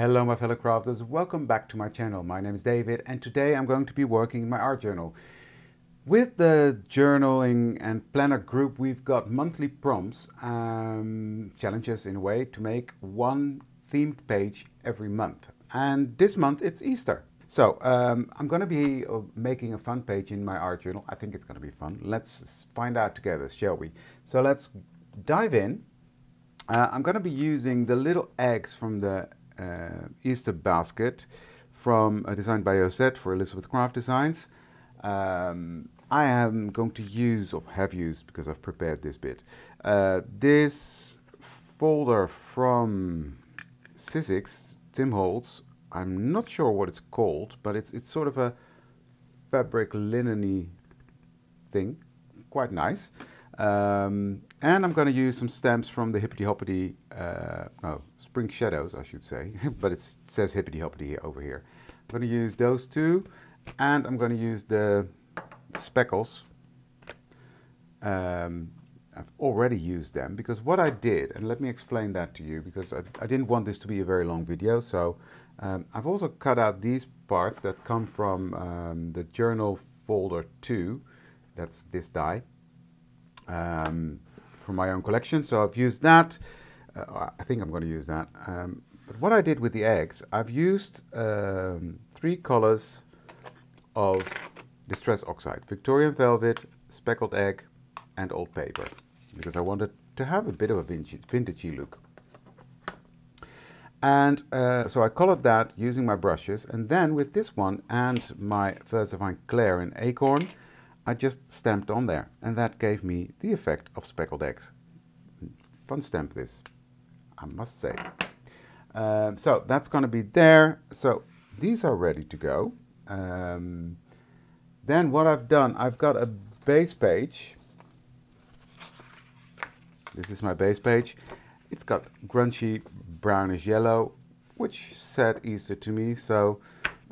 Hello my fellow crafters, welcome back to my channel. My name is David and today I'm going to be working in my art journal. With the journaling and planner group we've got monthly prompts, challenges in a way, to make one themed page every month. And this month it's Easter. So I'm going to be making a fun page in my art journal. I think it's going to be fun. Let's find out together, shall we? So let's dive in. I'm going to be using the little eggs from the Easter basket from designed by Osette for Elizabeth Craft Designs. I am going to use, or have used, because I've prepared this bit, this folder from Scissor, Tim Holtz. I'm not sure what it's called, but it's sort of a fabric linen-y thing, quite nice. And I'm going to use some stamps from the Hippity Hoppity, no, Spring Shadows I should say, but it says Hippity Hoppity over here. I'm going to use those two, and I'm going to use the speckles. I've already used them because what I did, and let me explain that to you, because I didn't want this to be a very long video, so I've also cut out these parts that come from the journal folder 2, that's this die. From my own collection, so I've used that. I think I'm going to use that. But what I did with the eggs, I've used 3 colors of Distress Oxide: Victorian Velvet, Speckled Egg, and Old Paper, because I wanted to have a bit of a vintagey look. And so I colored that using my brushes, and then with this one and my VersaFine Claire in Acorn, I just stamped on there, and that gave me the effect of speckled eggs. Fun stamp this, I must say. So that's going to be there. So these are ready to go. Then what I've done, I've got a base page. This is my base page. It's got grungy brownish yellow, which said Easter to me, so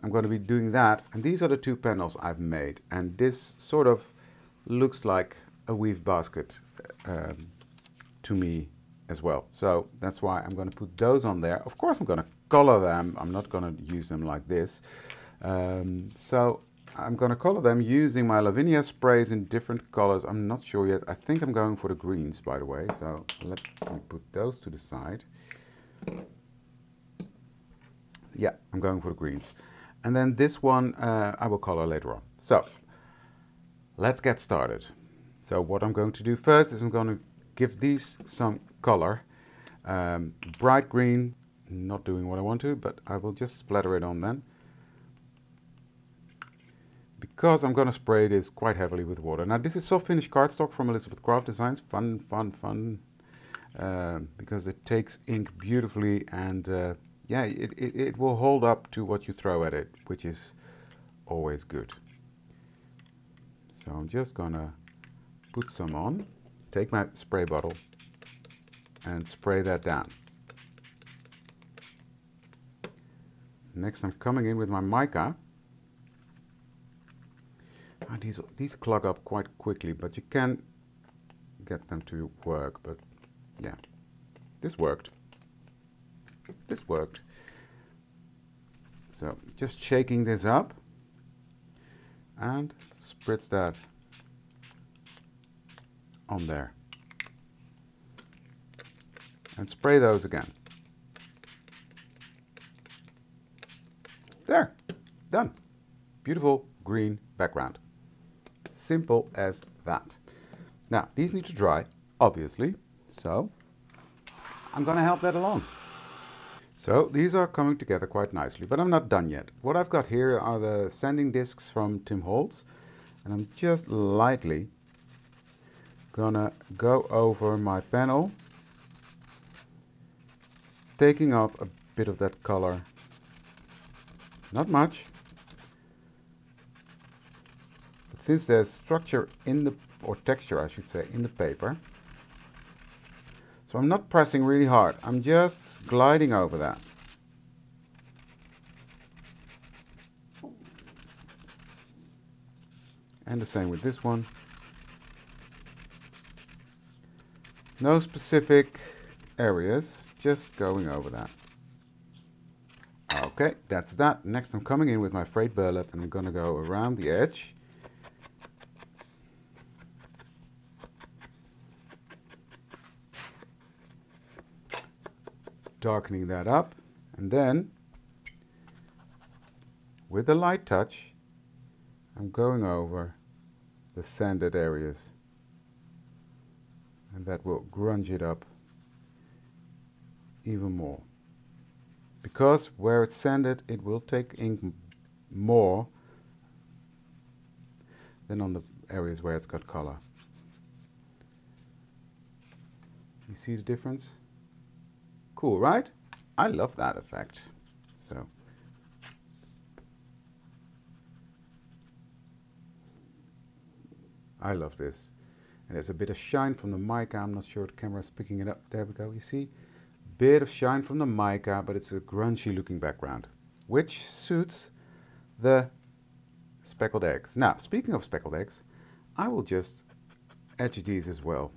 I'm going to be doing that. And these are the 2 panels I've made, and this sort of looks like a weave basket to me as well. So that's why I'm going to put those on there. Of course I'm going to color them. I'm not going to use them like this. So I'm going to color them using my Lavinia sprays in different colors. I'm not sure yet. I think I'm going for the greens, by the way. So let me put those to the side. Yeah, I'm going for the greens. And then this one I will color later on. So let's get started. So what I'm going to do first is I'm going to give these some color. Bright green, not doing what I want to, but I will just splatter it on then. Because I'm going to spray this quite heavily with water. Now this is soft finish cardstock from Elizabeth Craft Designs. Fun, fun, fun. Because it takes ink beautifully, and yeah, it will hold up to what you throw at it, which is always good. So I'm just gonna put some on, take my spray bottle and spray that down. Next I'm coming in with my mica. These clog up quite quickly, but you can get them to work, but yeah, this worked. This worked. So just shaking this up and spritz that on there and spray those again. There, done. Beautiful green background. Simple as that. Now these need to dry, obviously, so I'm going to help that along. So these are coming together quite nicely, but I'm not done yet. What I've got here are the sanding discs from Tim Holtz, and I'm just lightly gonna go over my panel, taking off a bit of that color. Not much, but since there's structure in the, or texture I should say, in the paper, so I'm not pressing really hard, I'm just gliding over that. And the same with this one. No specific areas, just going over that. Okay, that's that. Next I'm coming in with my frayed burlap and I'm going to go around the edge. Darkening that up, and then with a light touch I'm going over the sanded areas, and that will grunge it up even more, because where it's sanded it will take ink more than on the areas where it's got color. You see the difference? Cool, right? I love that effect. So I love this. And there's a bit of shine from the mica. I'm not sure the camera's picking it up. There we go, you see? Bit of shine from the mica, but it's a grungy looking background, which suits the speckled eggs. Now, speaking of speckled eggs, I will just edge these as well.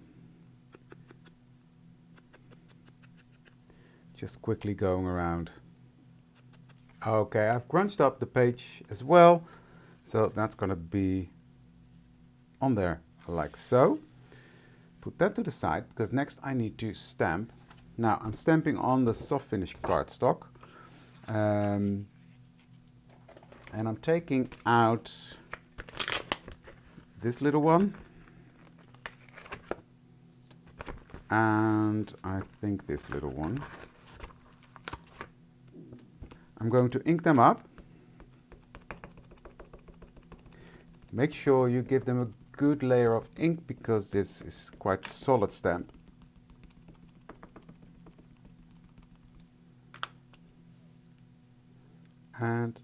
Just quickly going around. Okay, I've grunged up the page as well, so that's going to be on there like so. Put that to the side, because next I need to stamp. Now I'm stamping on the soft finish cardstock, and I'm taking out this little one, and I think this little one. I'm going to ink them up. Make sure you give them a good layer of ink, because this is quite solid stamp. And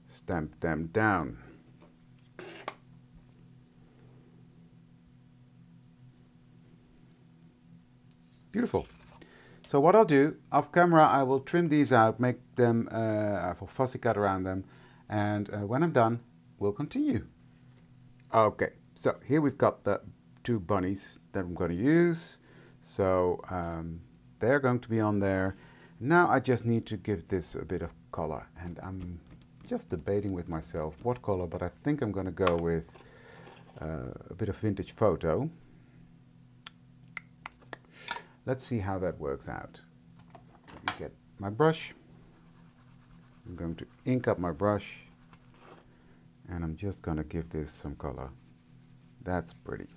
stamp them down. Beautiful. So what I'll do, off camera, I will trim these out, make them, I have a fussy cut around them, and when I'm done, we'll continue. Okay, so here we've got the two bunnies that I'm going to use. So they're going to be on there. Now I just need to give this a bit of color, and I'm just debating with myself what color, but I think I'm going to go with a bit of vintage photo. Let's see how that works out. Let me get my brush. I'm going to ink up my brush, and I'm just going to give this some color. That's pretty,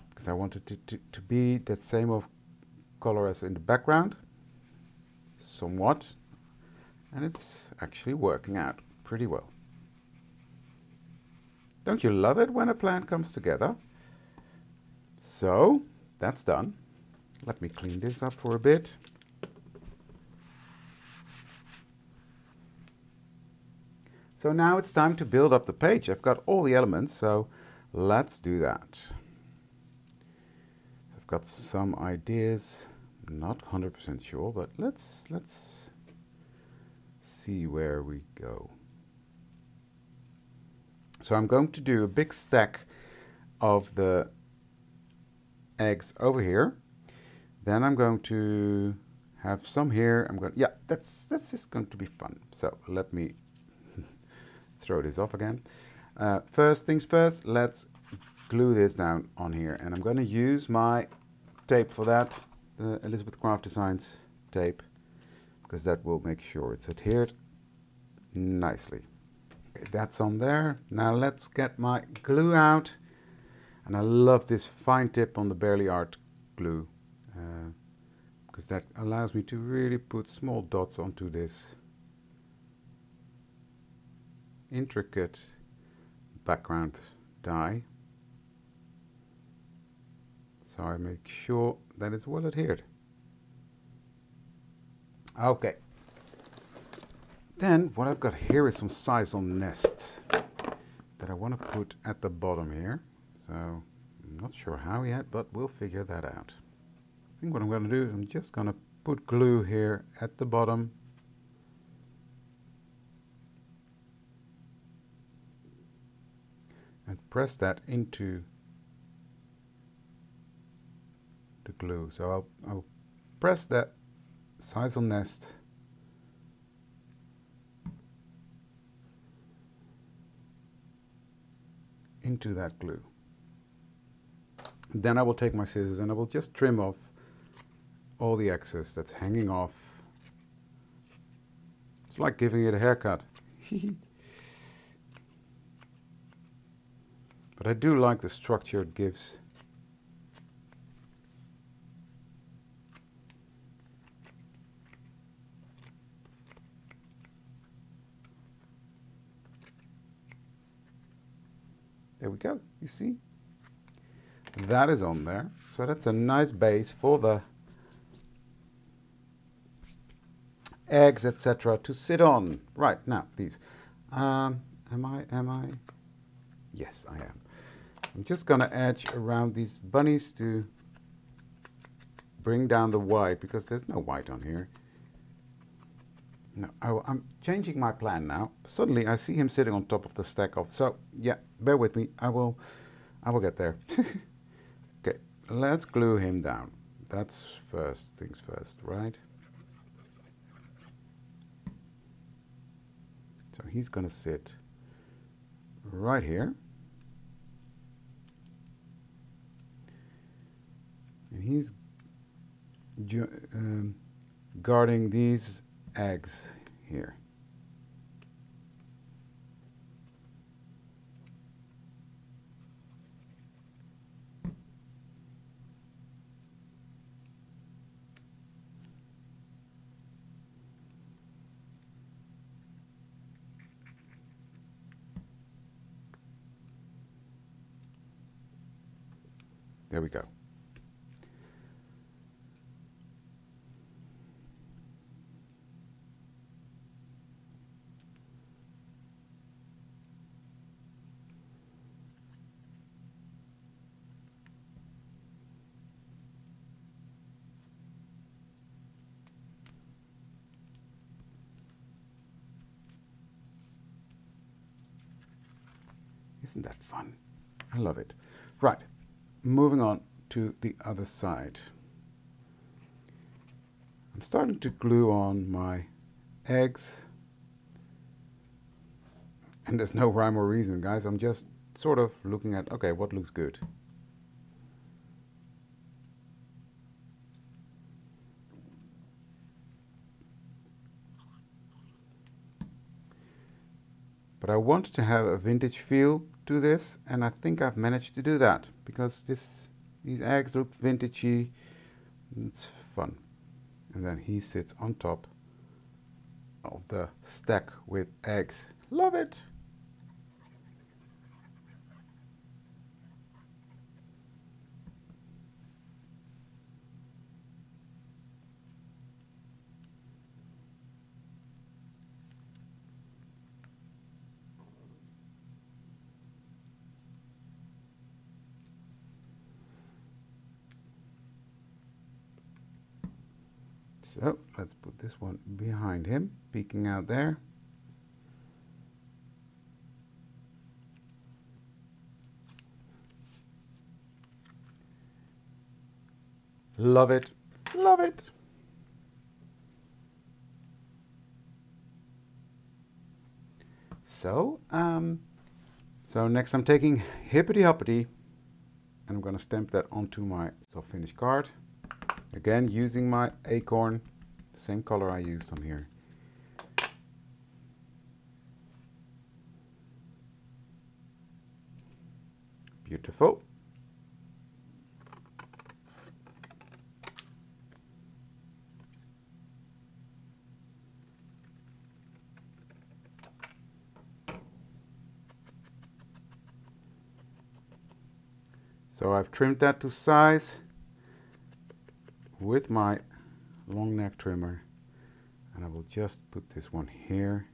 because I want it to be that same of color as in the background, somewhat, and it's actually working out pretty well. Don't you love it when a plan comes together? So that's done. Let me clean this up for a bit. So now it's time to build up the page. I've got all the elements, so let's do that. I've got some ideas, not 100% sure, but let's see where we go. So I'm going to do a big stack of the eggs over here. Then I'm going to have some here. Yeah, that's just going to be fun. So let me throw this off again. First things first, let's glue this down on here, and I'm going to use my tape for that, the Elizabeth Craft Designs tape, because that will make sure it's adhered nicely. Okay, that's on there. Now let's get my glue out, and I love this fine tip on the Barely Art glue, because that allows me to really put small dots onto this intricate background die, so I make sure that it's well adhered. Okay, then what I've got here is some sisal nest that I want to put at the bottom here. So I'm not sure how yet, but we'll figure that out. I think what I'm going to do is I'm just going to put glue here at the bottom. And press that into the glue. So I'll press that sisal nest into that glue. Then I will take my scissors and I will just trim off all the excess that's hanging off. It's like giving it a haircut. But I do like the structure it gives. There we go, you see? That is on there. So that's a nice base for the eggs, etc. to sit on. Right, now these. Am I? Yes, I am. I'm just gonna edge around these bunnies to bring down the white, because there's no white on here. No, I'm changing my plan now. Suddenly I see him sitting on top of the stack of, so yeah, bear with me. I will get there. Okay, let's glue him down. That's first things first, right? So he's gonna sit right here. And he's guarding these eggs here. There we go. Isn't that fun? I love it. Right, moving on to the other side. I'm starting to glue on my eggs. And there's no rhyme or reason, guys. I'm just sort of looking at, okay, what looks good? But I wanted to have a vintage feel to this, and I think I've managed to do that, because these eggs look vintagey. It's fun. And then he sits on top of the stack with eggs. Love it! So let's put this one behind him, peeking out there. Love it, love it. So next I'm taking Hippity Hoppity, and I'm going to stamp that onto my soft finish card. Again, using my acorn, the same color I used on here. Beautiful. So I've trimmed that to size with my long neck trimmer, and I will just put this one here,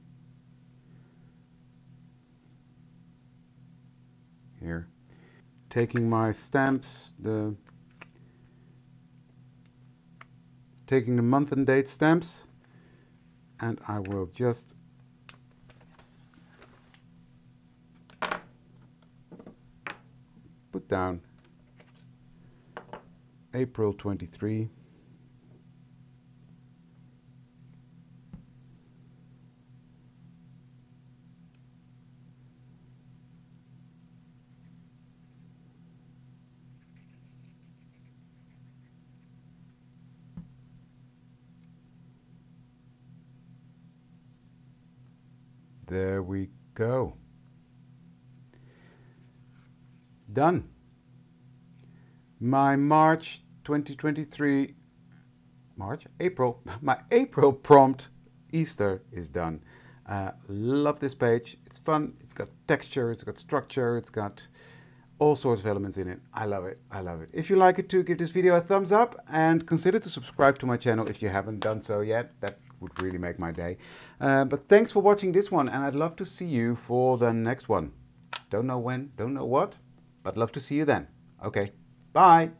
taking my stamps, taking the month and date stamps, and I will just put down April 23. There we go. Done. My March 2023, April, my April prompt Easter is done. Love this page. It's fun. It's got texture. It's got structure. It's got all sorts of elements in it. I love it. I love it. If you like it too, give this video a thumbs up and consider to subscribe to my channel if you haven't done so yet. That would really make my day. But thanks for watching this one, and I'd love to see you for the next one. Don't know when, don't know what, but love to see you then. Okay, bye.